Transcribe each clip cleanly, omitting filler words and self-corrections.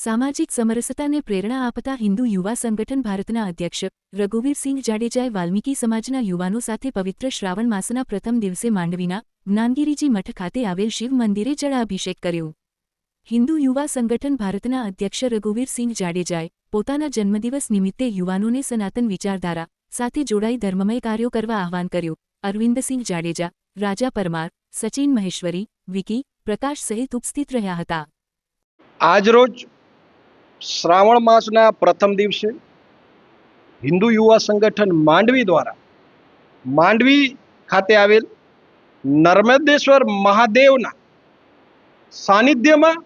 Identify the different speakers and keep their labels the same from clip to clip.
Speaker 1: સામાજિક સમરસતાને પ્રેરણા આપતા હિન્દુ યુવા સંગઠન ભારતના અધ્યક્ષ રઘુવીરસિંહ જાડેજાએ વાલ્મીકી સમાજના યુવાનો સાથે પવિત્ર શ્રાવણ માસના પ્રથમ દિવસે માંડવીના જ્ઞાનગિરીજી મઠ ખાતે આવેલ શિવ મંદિરે જળાભિષેક કર્યો. હિન્દુ યુવા સંગઠન ભારતના અધ્યક્ષ રઘુવીરસિંહ જાડેજાએ પોતાના જન્મદિવસ નિમિત્તે યુવાનોને સનાતન વિચારધારા સાથે જોડાઈ ધર્મમય કાર્યો કરવા આહ્વાન કર્યું. અરવિંદસિંહ જાડેજા, રાજા પરમાર, સચિન મહેશ્વરી, વિકી, પ્રકાશ સહિત ઉપસ્થિત રહ્યા હતા.
Speaker 2: આજરોજ શ્રાવણ માસના પ્રથમ દિવસે હિન્દુ યુવા સંગઠન માંડવી દ્વારા માંડવી ખાતે આવેલ નર્મદેશ્વર મહાદેવના સાનિધ્યમાં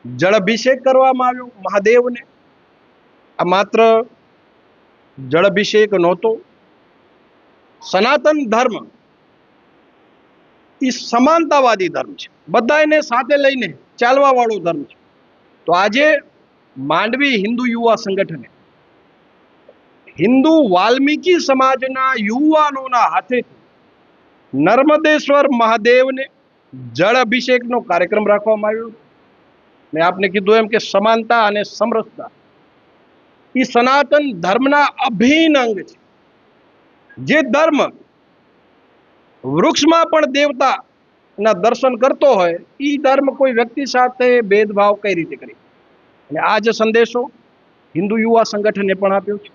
Speaker 2: જળાભિષેક કરવામાં આવ્યો. મહાદેવને આ માત્ર જળાભિષેક નહોતો, સનાતન ધર્મ એ સમાનતાવાદી ધર્મ છે, બધાને સાથે લઈને ચાલવા વાળો ધર્મ છે. તો આજે માંડવી હિન્દુ યુવા સંગઠને હિન્દુ વાલ્મીકી સમાજના યુવાનોના હાથેથી નર્મદેશ્વર મહાદેવને જળ અભિષેકનો કાર્યક્રમ રાખવામાં આવ્યો. મેં આપને કીધું એમ કે સમાનતા અને સમરસતા એ સનાતન ધર્મના અભિન્ન અંગ છે. જે ધર્મ વૃક્ષમાં પણ દેવતાના દર્શન કરતો હોય એ ધર્મ કોઈ વ્યક્તિ સાથે ભેદભાવ કઈ રીતે કરી. અને આ જ સંદેશો હિન્દુ યુવા સંગઠને પણ આપ્યો છે.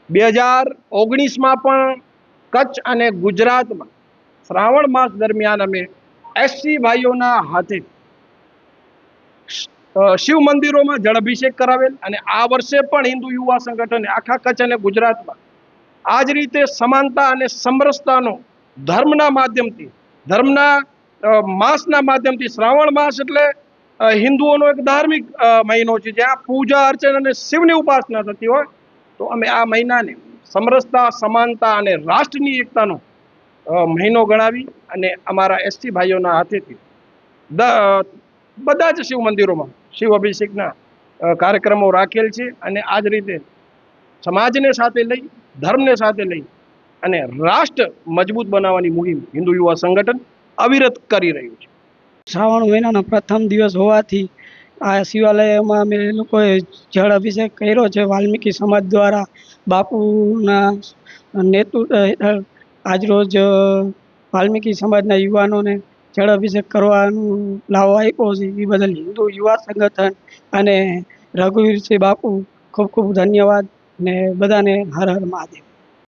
Speaker 2: 2019માં પણ કચ્છ અને ગુજરાતમાં શ્રાવણ માસ દરમિયાન અમે એસસી ભાઈઓના હાથે શિવ મંદિરોમાં જળાભિષેક કરાવેલ. અને આ વર્ષે પણ હિન્દુ યુવા સંગઠને આખા કચ્છ અને ગુજરાતમાં આ જ રીતે સમાનતા અને સમરસતાનો ધર્મના માધ્યમથી, ધર્મના માસના માધ્યમથી, શ્રાવણ માસ એટલે હિન્દુઓનો એક ધાર્મિક મહિનો છે જ્યાં પૂજા અર્ચન અને શિવની ઉપાસના થતી હોય. તો અમે આ મહિનાને સમરસતા, સમાનતા અને રાષ્ટ્રની એકતાનો મહિનો ગણાવી અને અમારા એસટી ભાઈઓના હાથેથી બધા જ શિવ મંદિરોમાં શિવ અભિષેકના કાર્યક્રમો રાખેલ છે. અને આ જ રીતે સમાજને સાથે લઈ, ધર્મને સાથે લઈ અને રાષ્ટ્ર મજબૂત બનાવવાની મુહિમ હિન્દુ યુવા સંગઠન અવિરત કરી રહ્યું છે.
Speaker 3: શ્રાવણ મહિનાનો પ્રથમ દિવસ હોવાથી આ શિવાલયમાં અમે લોકોએ જળ અભિષેક કર્યો છે. વાલ્મીકી સમાજ દ્વારા બાપુના નેતૃત્વ હેઠળ આજરોજ વાલ્મીકી સમાજના યુવાનોને જળ અભિષેક કરવાનું લાવો આપ્યો છે. એ બદલ હિન્દુ યુવા સંગઠન અને રઘુવીરસિંહ બાપુ ખૂબ ખૂબ ધન્યવાદ. ને બધાને હર હર મહાદેવ.